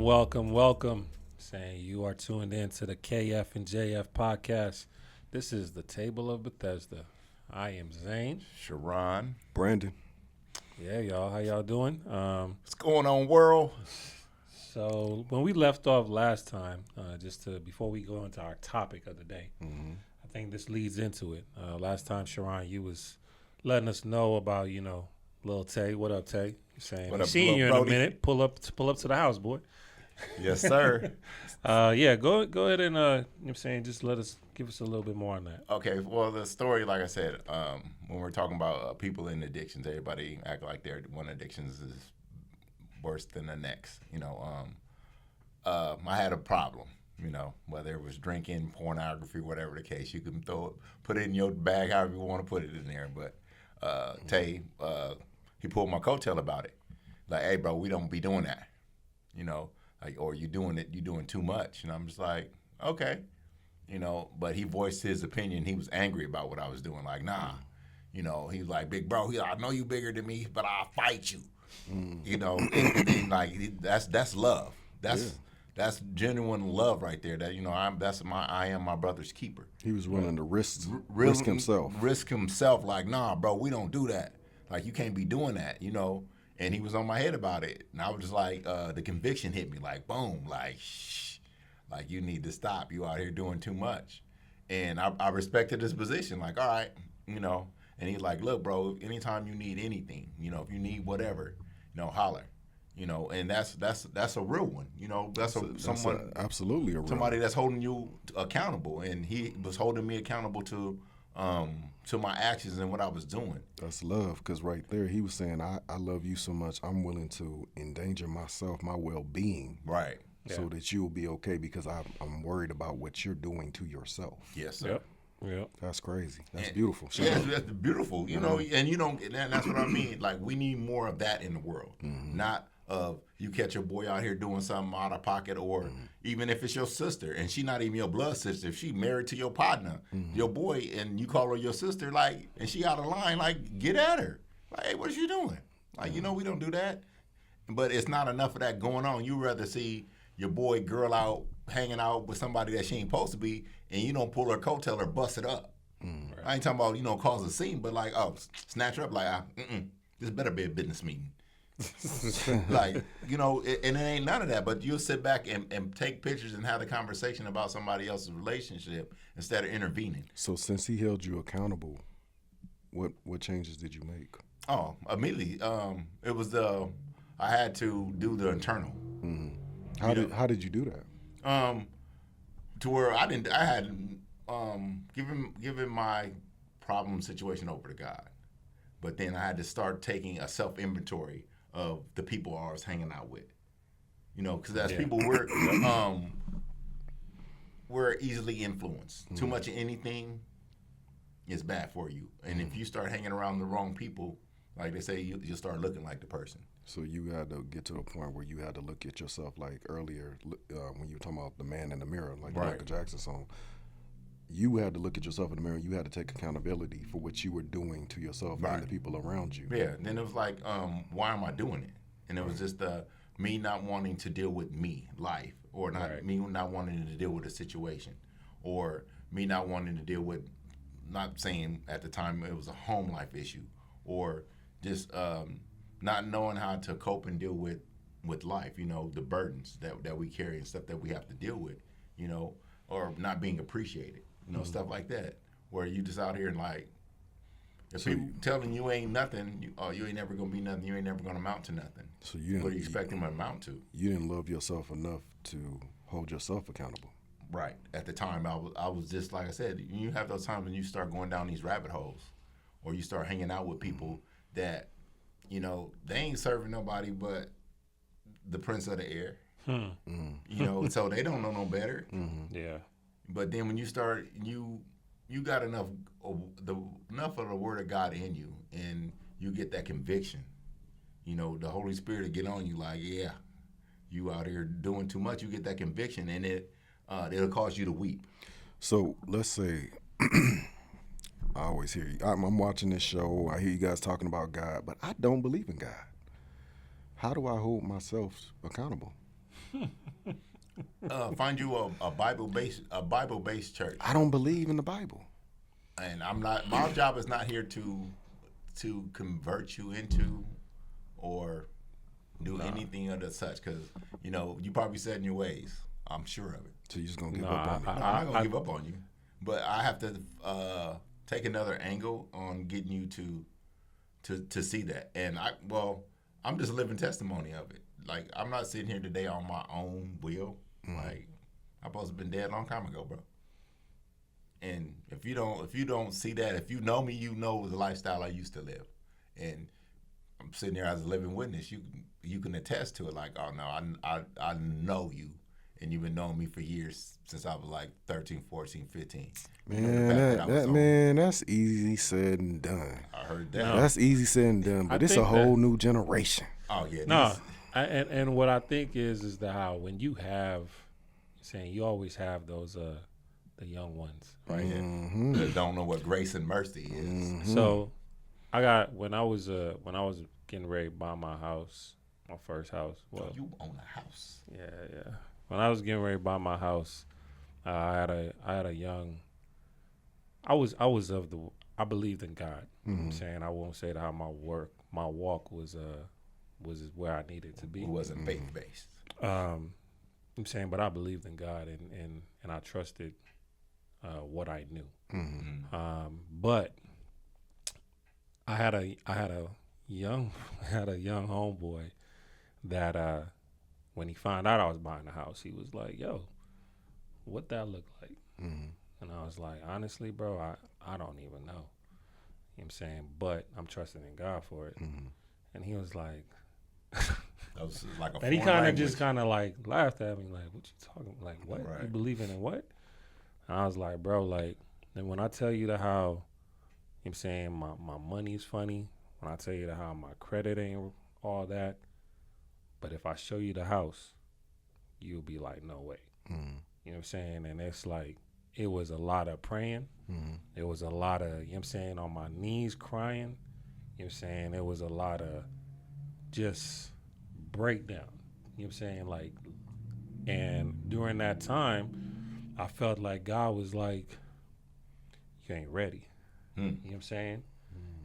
Welcome. Saying you are tuned in to the KF&JF podcast. This is the Table of Bethesda. I am Zane. Sharon. Brandon. Yeah, y'all. How y'all doing? What's going on, world? So when we left off last time, before we go into our topic of the day, I think this leads into it. Last time, Sharon, you was letting us know about, Lil Tay. What up, Tay? You saying, What up, seeing you in Brody? a minute. Pull up to the house, boy. Yes, sir. Go ahead and just give us a little bit more on that. Okay, well, the story, like I said, when we're talking about people in addictions, everybody act like their one addictions is worse than the next. I had a problem. Whether it was drinking, pornography, whatever the case, you can put it in your bag however you want to put it in there. But Tay, he pulled my coattail about it. Like, hey, bro, we don't be doing that. Or you doing too much. And I'm just like, okay. But he voiced his opinion. He was angry about what I was doing. Like, nah. He was like, big bro, I know you bigger than me, but I'll fight you. And then, like, that's love. That's genuine love right there. That I am my brother's keeper. He was willing to risk himself. Risk himself. Like, nah, bro, we don't do that. Like, you can't be doing that. And he was on my head about it. And I was just like, the conviction hit me like, boom, like, shh. Like, you need to stop. You out here doing too much. And I respected his position. Like, all right, And he's like, look, bro, anytime you need anything, if you need whatever, holler. And that's a real one. That's absolutely a real somebody that's holding you accountable. And he was holding me accountable to my actions and what I was doing. That's love, because right there he was saying, I love you so much, I'm willing to endanger myself, my well-being, right, so that you'll be okay, because I'm worried about what you're doing to yourself. Yes, sir. Yep. That's crazy. That's beautiful. Yeah, that's beautiful. And that's what I mean. Like, we need more of that in the world, not of you catch your boy out here doing something out of pocket, or even if it's your sister and she not even your blood sister, if she married to your partner, your boy, and you call her your sister, like, and she out of line, like, get at her. Like, hey, what is you doing? Like, we don't do that. But it's not enough of that going on. You rather see your boy girl out hanging out with somebody that she ain't supposed to be, and you don't pull her coattail or bust it up. Right. I ain't talking about, cause a scene, but like, snatch her up, like, this better be a business meeting. Like, and it ain't none of that, but you'll sit back and take pictures and have a conversation about somebody else's relationship instead of intervening. So since he held you accountable, what changes did you make? Oh, immediately. It was I had to do the internal. How did you do that? To where I had given my problem situation over to God. But then I had to start taking a self-inventory of the people I was hanging out with. Because as people, we're easily influenced. Too much of anything is bad for you. And if you start hanging around the wrong people, like they say, you'll start looking like the person. So you had to get to a point where you had to look at yourself, like earlier when you were talking about the man in the mirror, like the Michael Jackson song. You had to look at yourself in the mirror. You had to take accountability for what you were doing to yourself and the people around you. Yeah. And then it was like, why am I doing it? And it was just me not wanting to deal with life, or me not wanting to deal with a situation, or me not wanting to deal with, not saying at the time it was a home life issue, or just not knowing how to cope and deal with life, the burdens that we carry and stuff that we have to deal with, or not being appreciated. Stuff like that, where you just out here and like, if people telling you ain't nothing, you ain't never gonna be nothing, you ain't never gonna amount to nothing. So what do you expect them to amount to? You didn't love yourself enough to hold yourself accountable. Right. At the time, I was just, like I said, you have those times when you start going down these rabbit holes, or you start hanging out with people that, they ain't serving nobody but the prince of the air. So they don't know no better. Yeah. But then when you start, you got enough of the word of God in you, and you get that conviction. The Holy Spirit will get on you like, yeah, you out here doing too much. You get that conviction, and it'll cause you to weep. So let's say, I always hear you. I'm watching this show. I hear you guys talking about God, but I don't believe in God. How do I hold myself accountable? Find you a Bible-based church. I don't believe in the Bible. And I'm not. My job is not here to convert you into or do anything of the such. Because you probably set in your ways. I'm sure of it. So you're just gonna give up on me? I'm not gonna give up on you, but I have to take another angle on getting you to see that. And I'm just a living testimony of it. Like, I'm not sitting here today on my own will. Like, I'm supposed to have been dead a long time ago, bro. And if you don't see that, if you know me, you know the lifestyle I used to live. And I'm sitting here as a living witness. You can attest to it. Like, oh no, I know you, and you've been knowing me for years, since I was like 13, 14, 15. Man, that's easy said and done. I heard that. That's easy said and done, but it's a whole new generation. Oh yeah. No, and what I think is that how when you always have those the young ones, right? Mm-hmm. That don't know what grace and mercy is. Mm-hmm. So I got when I was getting ready to buy my house, my first house. Well, You own a house. yeah. When I was getting ready to buy my house, I had a young. I believed in God. You know what I'm saying, I won't say that how my walk was where I needed to be. It wasn't faith based. I'm saying, but I believed in God and I trusted what I knew. Mm-hmm. But I had a young homeboy that when he found out I was buying a house, he was like, "Yo, what that look like?" Mm-hmm. And I was like, "Honestly, bro, I don't even know." You know what I'm saying? But I'm trusting in God for it. Mm-hmm. And he was like, That was like a and he foreign kind of language. just kind of like laughed at me, like, "What you talking? Like, what? Right. You believing in what?" And I was like, "Bro, like, and when I tell you that how, you know what I'm saying, my money's funny, when I tell you that how my credit ain't all that, but if I show you the house, you'll be like, no way." Mm-hmm. You know what I'm saying? And it's like, it was a lot of praying. Mm-hmm. It was a lot of, you know what I'm saying, on my knees crying. You know what I'm saying? It was a lot of just breakdown. You know what I'm saying? Like, and during that time, I felt like God was like, "You ain't ready." You know what I'm saying?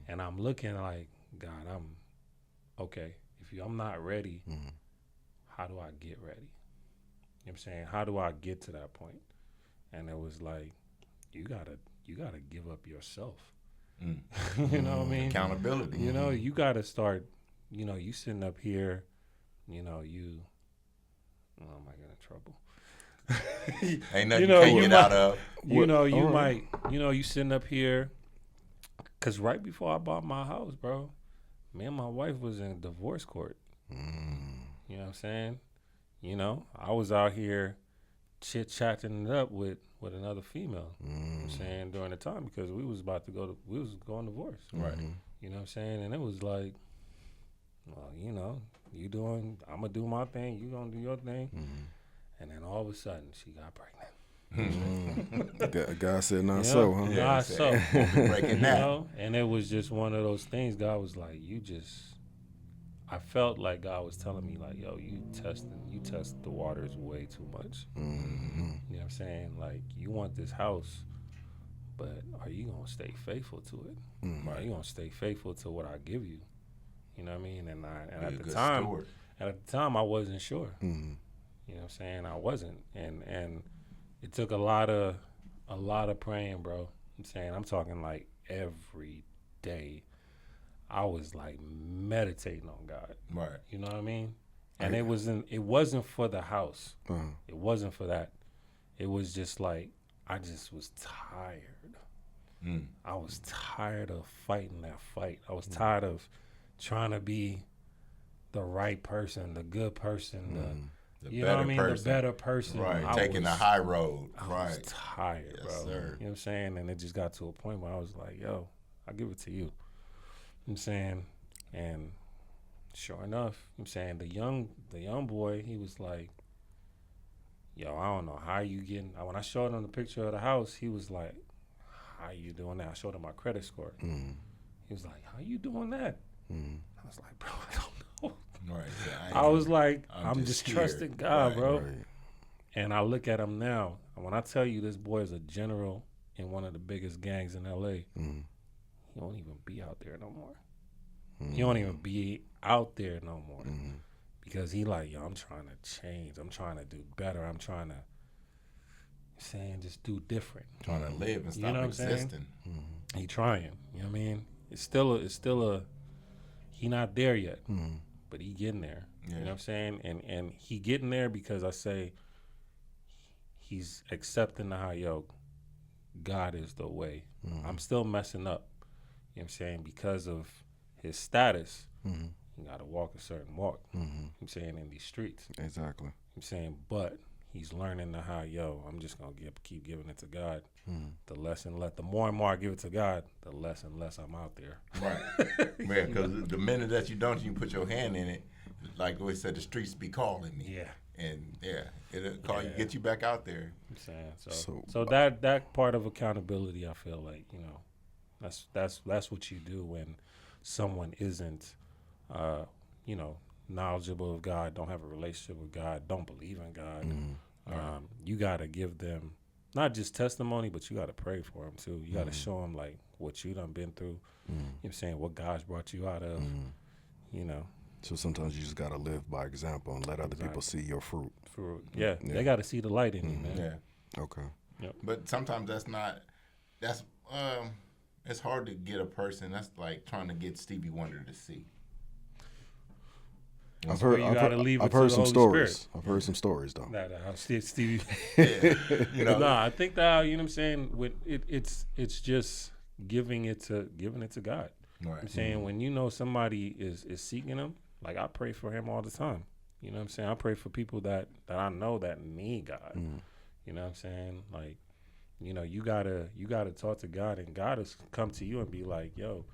And I'm looking like, God, I'm okay. If I'm not ready, how do I get ready? You know what I'm saying? How do I get to that point? And it was like, you gotta give up yourself. You know what I mean? Accountability. You know, you gotta start. You know, you sitting up here. You know, oh, I might get in trouble. Ain't nothing You know, you can't you get might- out of. You know, you All might. You know, you sitting up here. Cause right before I bought my house, bro, me and my wife was in divorce court. You know what I'm saying? You know, I was out here chit-chatting it up with another female. You know what I'm saying, during the time, because we was going divorce. Right. You know what I'm saying? And it was like, well, you know, I'm gonna do my thing, you gonna do your thing. And then all of a sudden she got pregnant. God said not Yeah, so, huh? Yeah. God so. Breaking You that. know? And it was just one of those things. God was like, I felt like God was telling me, like, yo, you test the waters way too much. Mm-hmm. You know what I'm saying? Like, you want this house, but are you gonna stay faithful to it? Are you gonna stay faithful to what I give you? You know what I mean? And Be a at the good time, steward. I wasn't sure. Mm-hmm. You know what I'm saying? I wasn't, and it took a lot of praying, bro. I'm talking like every day. I was like meditating on God. Right. You know what I mean? And it wasn't for the house. It wasn't for that. It was just like, I just was tired. I was tired of fighting that fight. I was tired of trying to be the right person, the good person, The you know what I mean? person. The better person. Right. I Taking the was- high road. I Right. was tired, Yes, bro. sir. You know what I'm saying? And it just got to a point where I was like, yo, I'll give it to you. You know what I'm saying? And sure enough, you know what I'm saying, the young boy, he was like, yo, I don't know how you getting. When I showed him the picture of the house, he was like, how you doing that? I showed him my credit score. He was like, how you doing that? I was like, bro, I don't know. Right. I was like, I'm I'm just just trusting scared. God, Right, bro. Right. And I look at him now, and when I tell you this boy is a general in one of the biggest gangs in L.A., he don't even be out there no more. He don't even be out there no more. Because he like, yo, I'm trying to change. I'm trying to do better. I'm trying to, just do different. Trying to live and stop know what I'm saying? existing. He trying. You know what I mean? It's still a. He not there yet, but he getting there. Yeah. You know what I'm saying? And he getting there because I say he's accepting the yo, God is the way. I'm still messing up. You know what I'm saying? Because of his status, you got to walk a certain walk. I'm saying in these streets. Exactly. I'm saying, but he's learning the I'm just gonna keep giving it to God. The more and more I give it to God, the less and less I'm out there. Right. Yeah, because the minute that you don't, you put your hand in it, like we said, the streets be calling me. Yeah. And it'll call you, get you back out there. I'm saying so that part of accountability, I feel like, that's what you do when someone isn't, knowledgeable of God, don't have a relationship with God, don't believe in God. You got to give them not just testimony, but you got to pray for them too. You got to show them like what you done been through. You know what I'm saying? What God's brought you out of, So sometimes you just got to live by example and let other people see your fruit. Yeah, they got to see the light in you, man. Yeah. Okay. Yep. But sometimes it's hard to get a person. That's like trying to get Stevie Wonder to see. I've heard some stories. I've heard some stories though. Stevie. Yeah. No, I think that you know what I'm saying. It's just giving it to God. Right. I'm saying when somebody is seeking Him, like I pray for him all the time. You know what I'm saying? I pray for people that I know that need God. You know what I'm saying? Like, you gotta talk to God, and God has come to you and be like, yo,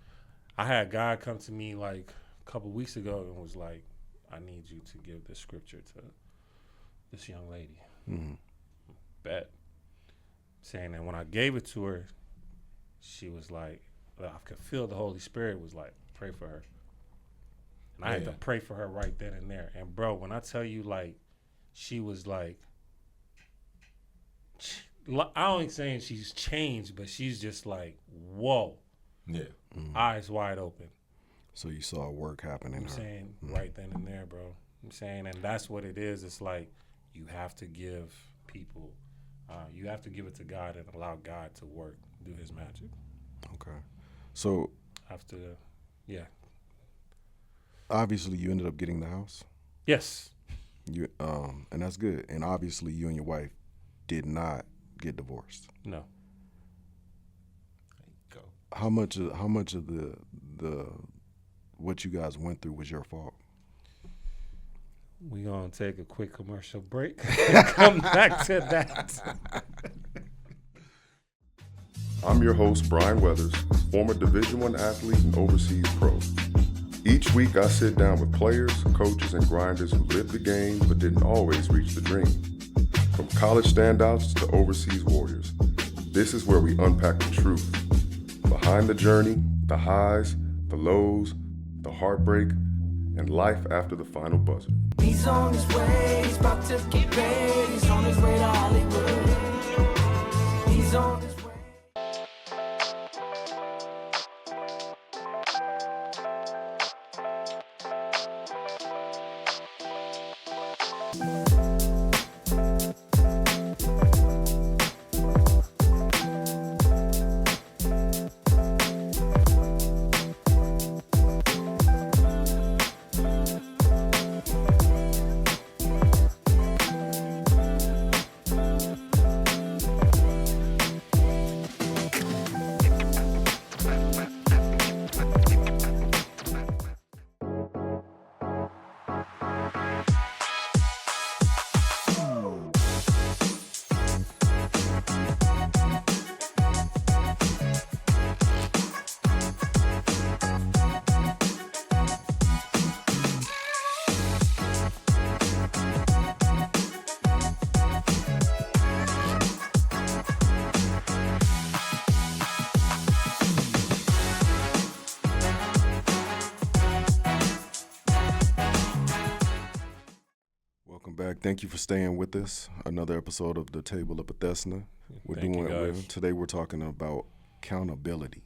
I had God come to me like a couple weeks ago and was like, I need you to give this scripture to this young lady. Bet. Saying that when I gave it to her, she was like, I could feel the Holy Spirit was like, pray for her. And I had to pray for her right then and there. And bro, when I tell you, like, she was like, I ain't saying she's changed, but she's just like, whoa. Yeah. Eyes wide open. So you saw work happen in her. I'm saying right then and there, bro. I'm saying, and that's what it is. It's like you have to give people, you have to give it to God and allow God to work, do His magic. Okay. So obviously you ended up getting the house. Yes. You and that's good. And obviously you and your wife did not get divorced. No. Go. How much of the what you guys went through was your fault? We're going to take a quick commercial break and come back to that. I'm your host, Brian Weathers, former Division I athlete and overseas pro. Each week I sit down with players, coaches, and grinders who lived the game but didn't always reach the dream. From college standouts to overseas warriors, this is where we unpack the truth. Behind the journey, the highs, the lows, the heartbreak, and life after the final buzzer. He's on his way, he's about to get paid, he's on his way to Hollywood. He's on his way. back. Thank you for staying with us. Another episode of the Table of Bethesda. Thank you, guys. Today we're talking about accountability.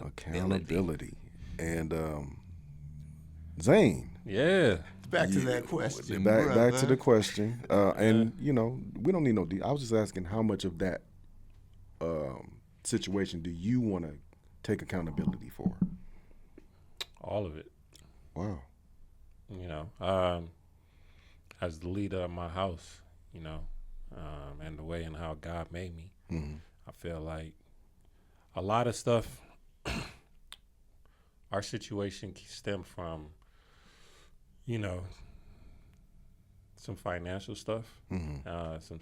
Accountability. And Zane. Yeah. Back to that question. Back to the question. And, you know, we don't need no I was just asking how much of that situation do you want to take accountability for? All of it. Wow. You know, as the leader of my house, you know, and the way and how God made me, I feel like a lot of stuff, our situation stemmed from, you know, some financial stuff, some,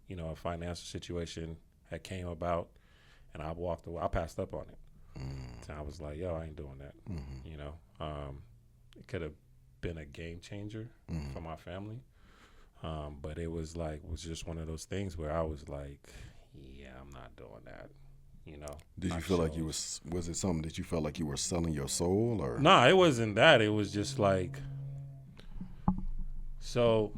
you know, a financial situation had came about, and I walked away. I passed up on it. So I was like, yo, I ain't doing that. You know, it could have been a game changer for my family. But it was just one of those things where I was like, yeah, I'm not doing that. You know, did you feel like was it something that you felt like you were selling your soul, or? No, it wasn't that. It was just like, so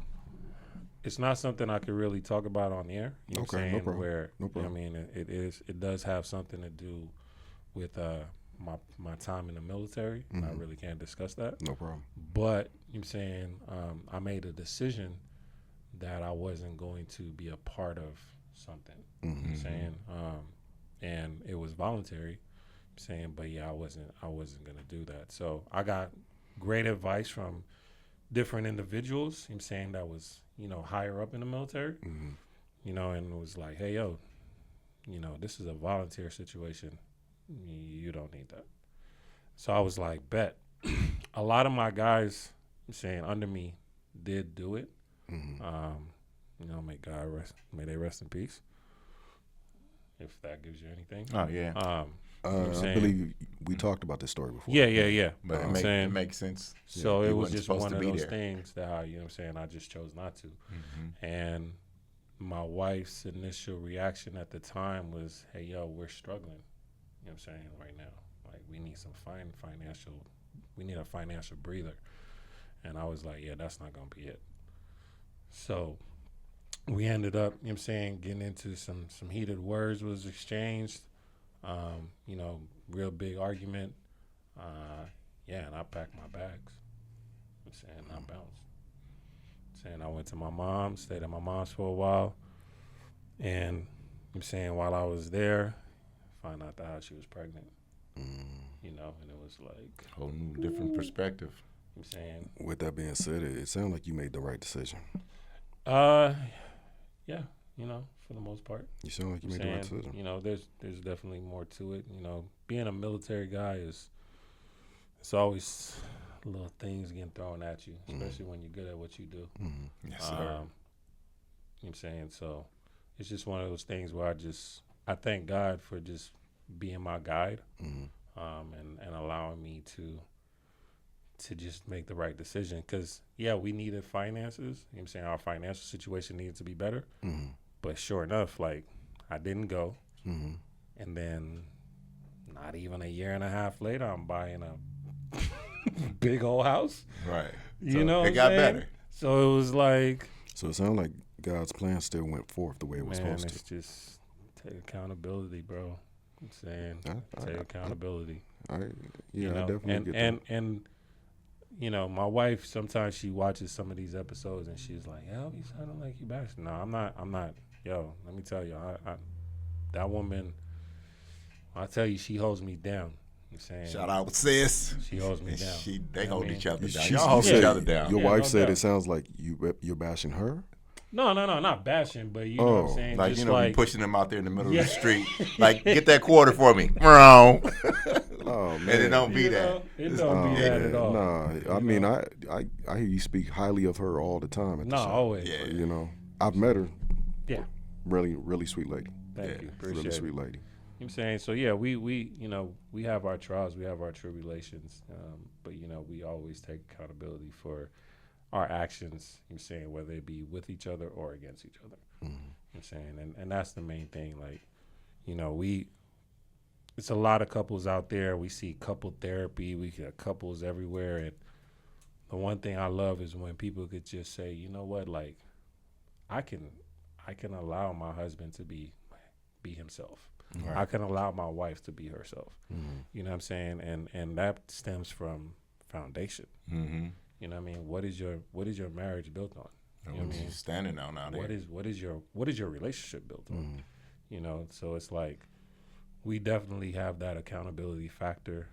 it's not something I could really talk about on air. You know what I'm saying? No problem. Where, no problem. I mean, it does have something to do with my time in the military. I really can't discuss that. No problem. But you know what I'm saying, I made a decision that I wasn't going to be a part of something. You know what I'm saying? And it was voluntary. I'm saying, but yeah, I wasn't gonna do that. So I got great advice from different individuals, you know what I'm saying, that was, you know, higher up in the military. You know, and it was like, hey yo, you know, this is a volunteer situation. You don't need that. So I was like, bet. A lot of my guys, I'm saying, under me did do it. You know, may they rest in peace. If that gives you anything. Oh yeah. I believe we talked about this story before. Yeah. But it makes sense. So Yeah, it was just one of those there. things that, you know what I'm saying, I just chose not to. And my wife's initial reaction at the time was, hey, yo, we're struggling. You know what I'm saying, right now. Like, we need some we need a financial breather. And I was like, yeah, that's not going to be it. So we ended up, you know what I'm saying, getting into some heated words was exchanged. You know, real big argument. Yeah, and I packed my bags. I'm saying, I bounced. Saying I went to my mom's, stayed at my mom's for a while. And I'm saying, while I was there, found out that she was pregnant. You know, and it was like Whole new different perspective. I'm saying. With that being said, it sounded like you made the right decision. Yeah, you know, for the most part. You sound like you made the right decision. You know, there's definitely more to it. You know, being a military guy it's always little things getting thrown at you, especially when you're good at what you do. Yes, sir. You know what I'm saying? So it's just one of those things where I thank God for just being my guide, and allowing me to just make the right decision. Because, yeah, we needed finances. You know what I'm saying? Our financial situation needed to be better. But sure enough, like, I didn't go. And then not even a year and a half later, I'm buying a big old house. Right. You know what it I'm got saying? better. So it was like, So it sounded like God's plan still went forth the way it was man, supposed it's to. just take accountability, bro. I'm saying, take accountability. I You know? definitely get that. And you know, my wife, sometimes she watches some of these episodes and she's like, yo, you sounding like you bashing. No, I'm not. Yo, let me tell you, I that woman, I tell you, she holds me down. I'm saying, Shout out, sis. she holds me down. They hold each other down. She- Y'all you hold said- each other down. Your Yeah, wife no said doubt. it sounds like you're bashing her. No, not bashing, but you know what I'm saying? Like, just you know, like, be pushing them out there in the middle Yeah. of the street. Like, get that quarter for me. Wrong. Oh man, And it don't be you that. know, it don't be that at all. Nah, I mean, I hear you speak highly of her all the time. At the No, shop. always. Yeah. You know, I've met her. Yeah. Really, really sweet lady. Thank Yeah, you. Really Appreciate it. sweet lady. You know what I'm saying? So, yeah, we you know, we have our trials, we have our tribulations, but, you know, we always take accountability for our actions, you know what I'm saying, whether it be with each other or against each other. You know what I'm saying? And that's the main thing. Like, you know, it's a lot of couples out there. We see couple therapy. We got couples everywhere. And the one thing I love is when people could just say, you know what, like, I can allow my husband to be himself. Right. I can allow my wife to be herself. You know what I'm saying? And that stems from foundation. Mm-hmm. You know what I mean? What is your marriage built on? You know what I mean? Standing out now there. What is your relationship built on? You know, so it's like we definitely have that accountability factor,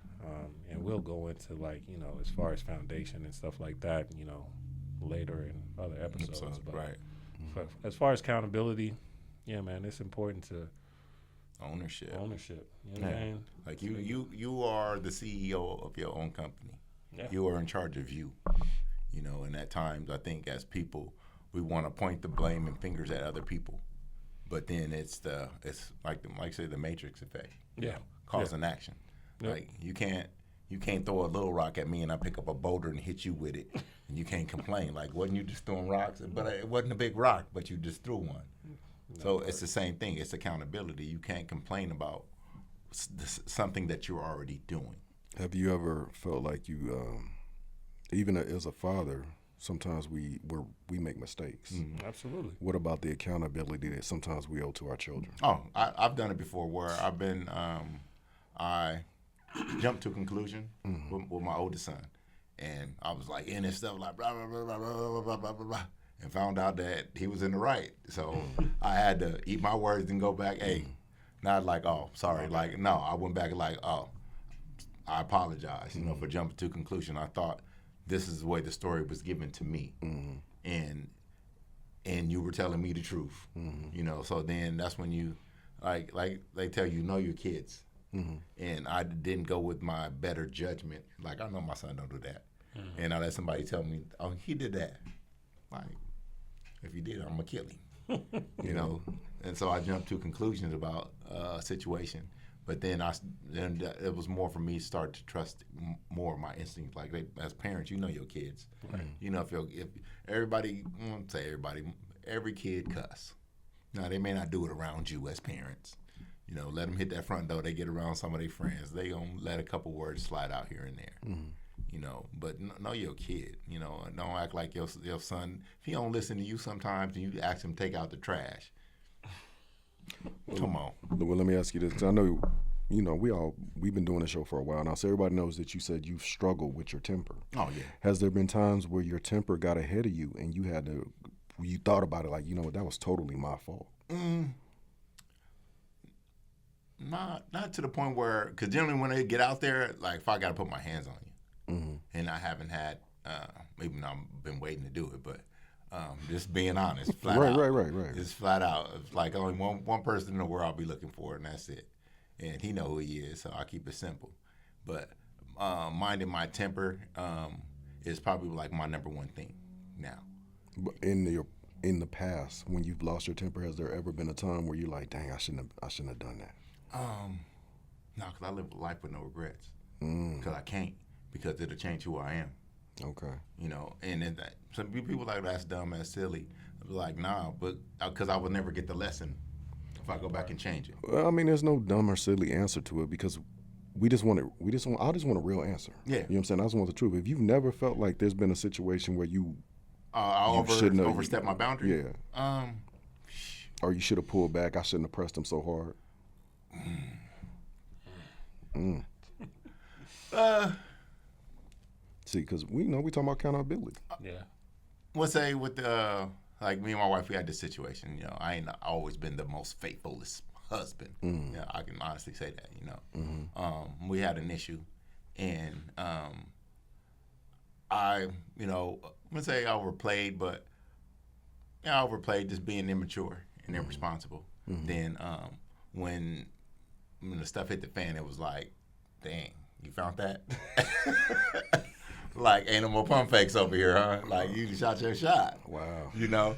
and we'll go into, like, you know, as far as foundation and stuff like that, you know, later in other episodes. But right. as far as accountability, yeah, man, it's important to Ownership. You know what I mean? Like you are the CEO of your own company. Yeah. You are in charge of you. You know, and at times I think as people we want to point the blame and fingers at other people, but then it's like say the Matrix effect. Yeah. Cause and action. Yeah. Like you can't throw a little rock at me and I pick up a boulder and hit you with it, and you can't complain. Like, wasn't you just throwing rocks? But it wasn't a big rock, but you just threw one. So it's the same thing. It's accountability. You can't complain about something that you're already doing. Have you ever felt like you, even as a father, sometimes we make mistakes? Absolutely. What about the accountability that sometimes we owe to our children? Oh, I've done it before where I've been, I jumped to a conclusion with my oldest son. And I was like in his stuff like blah, blah, blah, blah, blah, blah, blah, blah, blah, and found out that he was in the right. So I had to eat my words and go back, hey, not like, oh, sorry. Like, no, I went back and like, oh, I apologize, you know, for jumping to a conclusion. I thought this is the way the story was given to me. And you were telling me the truth, you know. So then that's when you, like they tell you, know your kids. And I didn't go with my better judgment. Like, I know my son don't do that. And I let somebody tell me, oh, he did that. Like, if he did, I'm going to kill him. You know? And so I jumped to conclusions about a situation. But then it was more for me to start to trust more of my instincts. Like, as parents, you know your kids. Right. You know, if everybody, I won't say everybody, every kid cuss. Now, they may not do it around you as parents. You know, let them hit that front door. They get around some of their friends. They gonna let a couple words slide out here and there. You know, but know your kid. You know, and don't act like your son. If he don't listen to you sometimes, and you ask him to take out the trash. Come on. Well, let me ask you this, 'cause I know, you know, we've been doing the show for a while now, so everybody knows that you said you've struggled with your temper. Oh yeah. Has there been times where your temper got ahead of you and you thought about it like, you know what, that was totally my fault? Not to the point where, because generally when they get out there, like if I got to put my hands on you, and I haven't had, even though I've been waiting to do it, but just being honest, flat out. Right. It's flat out. It's like only one person in the world I'll be looking for, and that's it. And he know who he is, so I keep it simple. But minding my temper is probably like my number one thing now. But in the past, when you've lost your temper, has there ever been a time where you're like, dang, I shouldn't have done that? No, because I live a life with no regrets. Because I can't, because it'll change who I am. Okay. You know, and then some people like, that's dumb, that's silly. I'll be like, nah, but because I would never get the lesson if I go back and change it. Well, I mean, there's no dumb or silly answer to it, because I just want a real answer. Yeah. You know what I'm saying? I just want the truth. If you've never felt like there's been a situation where I overstepped my boundary. Yeah. Or you should have pulled back. I shouldn't have pressed him so hard. See, because we talking about accountability. Yeah. Let's say with like me and my wife, we had this situation. You know, I ain't always been the most faithfulest husband. Yeah, I can honestly say that. You know, we had an issue, and I'm gonna say I overplayed, but I overplayed just being immature and irresponsible. Then when the stuff hit the fan, it was like, dang, you found that? Like, ain't no more pump fakes over here, huh? Like, you shot your shot. Wow. You know?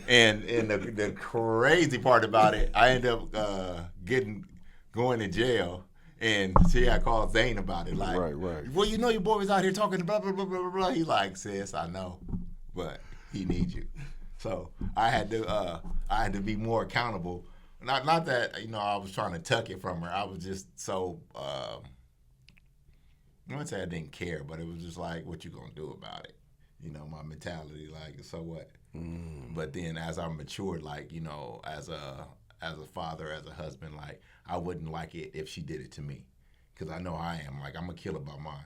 And the crazy part about it, I ended up going to jail. And see, I called Zane about it. Like, right. Well, you know your boy was out here talking blah, blah, blah, blah, blah, blah. He like, sis, I know, but he needs you. So I had to be more accountable. Not that, I was trying to tuck it from her. I was just so, I wouldn't say I didn't care, but it was just like, what you gonna do about it? You know, my mentality, like, so what? But then as I matured, like, you know, as a father, as a husband, like, I wouldn't like it if she did it to me, because I know I am. Like, I'm gonna kill about mine.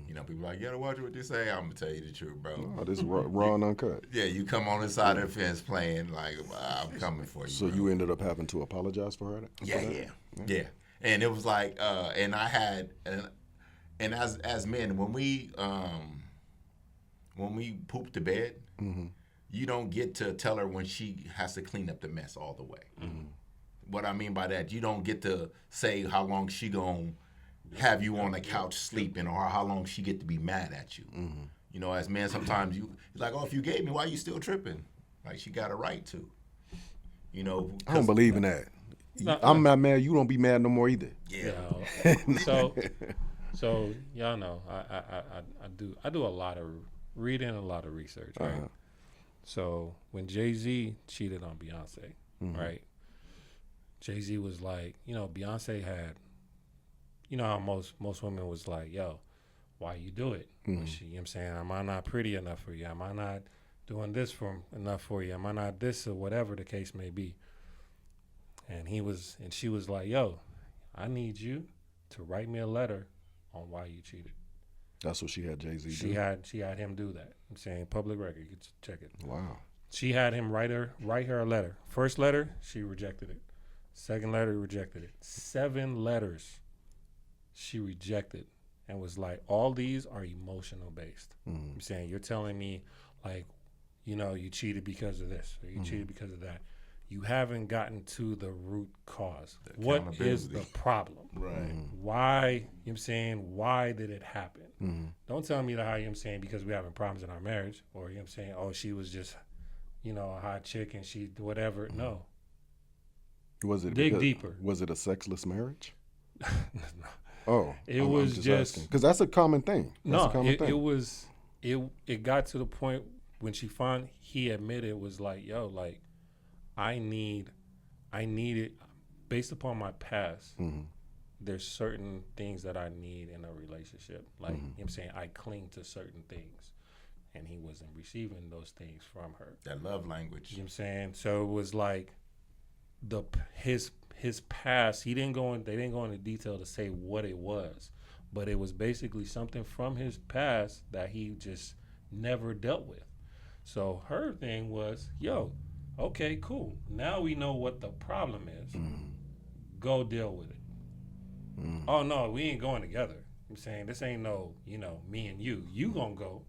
You know, people are like, you gotta watch what you say. I'm gonna tell you the truth, bro. Oh, this is raw and uncut. Yeah, you come on the side of the fence playing, like, I'm coming for you. So bro. You ended up having to apologize for her? Yeah. And it was like, and I had, and as men, when we poop the bed, you don't get to tell her when she has to clean up the mess all the way. What I mean by that, you don't get to say how long she gonna have you on the couch sleeping, or how long she get to be mad at you. You know, as men, sometimes you're like, oh, if you gave me, why you still tripping? Like, she got a right to. You know, I don't believe in that. No, I'm not mad. You don't be mad no more either. Yeah. So y'all know I do a lot of reading, a lot of research, right? So when Jay-Z cheated on Beyonce, right? Jay-Z was like, you know, Beyonce had, you know how most women was like, yo, why you do it? When she, you know what I'm saying, am I not pretty enough for you? Am I not doing this enough for you? Am I not this, or whatever the case may be? And she was like, yo, I need you to write me a letter on why you cheated. That's what she had Jay-Z do? She had him do that. I'm saying public record. You can check it. Wow. She had him write her a letter. First letter, she rejected it. Second letter, rejected it. 7 letters she rejected, and was like, all these are emotional based. I'm saying, you're telling me, like, you know, you cheated because of this, or you cheated because of that. You haven't gotten to the root cause. What is the problem? Right. Why, you know what I'm saying, why did it happen? Don't tell me that, how, you know what I'm saying, because we're having problems in our marriage, or, you know what I'm saying, oh, she was just, you know, a hot chick and she whatever. No. Was it dig deeper? Was it a sexless marriage? No. Oh, it was just because that's a common thing. It got to the point when he admitted, it was like, yo, like, I need it based upon my past. There's certain things that I need in a relationship. Like, you know what I'm saying, I cling to certain things, and he wasn't receiving those things from her. That love language. You know what I'm saying? So it was like his past, they didn't go into detail to say what it was, but it was basically something from his past that he just never dealt with. So her thing was, yo, okay, cool. Now we know what the problem is. Go deal with it. Oh, no, we ain't going together. I'm saying, this ain't no, you know, me and you. You gonna go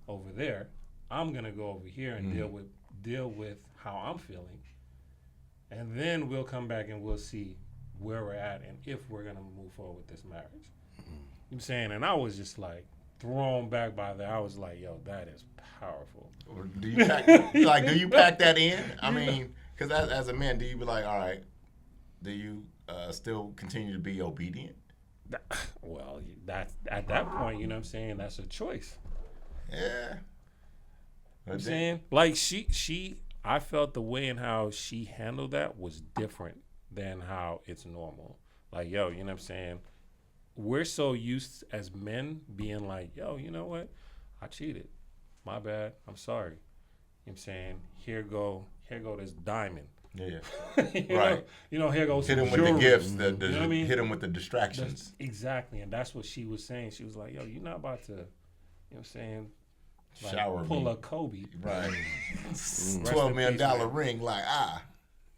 over there. I'm gonna go over here and deal with how I'm feeling. And then we'll come back and we'll see where we're at and if we're going to move forward with this marriage. You know what I'm saying? And I was just like thrown back by that. I was like, yo, that is powerful. Or do you pack, do you pack that in? I mean, because as a man, do you be like, all right, do you still continue to be obedient? Well, that's at that point, you know what I'm saying, that's a choice. Yeah. You know what I'm saying? Like, I felt the way in how she handled that was different than how it's normal. Like, yo, you know what I'm saying? We're so used as men being like, yo, you know what? I cheated. My bad. I'm sorry. You know what I'm saying? Here go this diamond. Yeah. Right. You know, here goes hit some him with jewelry. the gifts. You know what I mean? Hit him with the distractions. Exactly. And that's what she was saying. She was like, yo, you're not about to, you know what I'm saying? Like, shower pull me. a Kobe. Right. $12 million ring, like,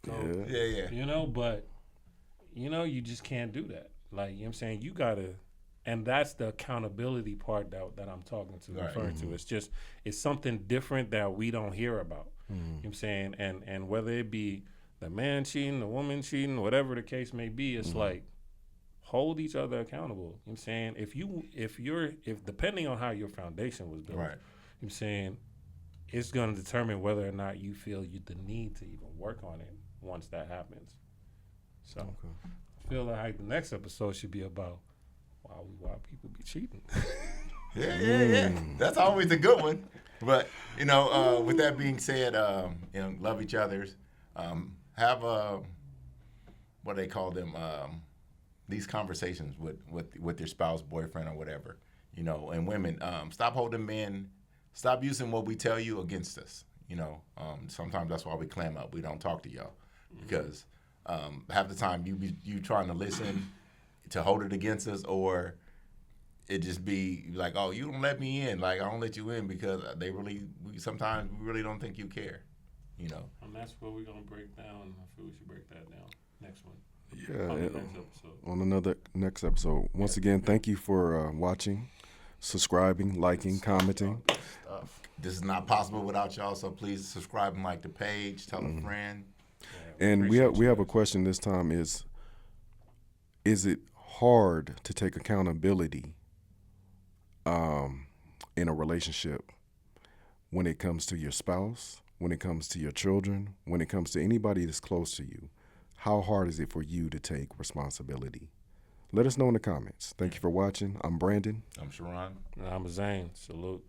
So, yeah. You know, but, you know, you just can't do that. Like, you know what I'm saying? You got to, and that's the accountability part that I'm talking to, referring to. It's just, it's something different that we don't hear about. You know what I'm saying? And whether it be the man cheating, the woman cheating, whatever the case may be, it's like, hold each other accountable. You know what I'm saying? If depending on how your foundation was built, Right. you know what I'm saying, it's going to determine whether or not you feel the need to even work on it once that happens. So I feel like the next episode should be about why people be cheating. Yeah. That's always a good one. But, you know, with that being said, you know, love each other's. Have what they call them, these conversations with your spouse, boyfriend, or whatever. You know, and women, stop holding men, stop using what we tell you against us. You know, sometimes that's why we clam up. We don't talk to y'all because half the time you trying to listen to hold it against us, or it just be like, oh, you don't let me in. Like, I don't let you in because sometimes we really don't think you care. You know, and that's what we're gonna break down. I feel we should break that down next one. Yeah, On the next episode. on another next episode. Once again, thank you for watching, subscribing, liking, commenting. this is not possible without y'all. So please subscribe and like the page. Tell a friend. And we have a question this time: is it hard to take accountability in a relationship when it comes to your spouse, when it comes to your children, when it comes to anybody that's close to you? How hard is it for you to take responsibility? Let us know in the comments. Thank you for watching. I'm Brandon. I'm Sharon. And I'm Zane. Salute.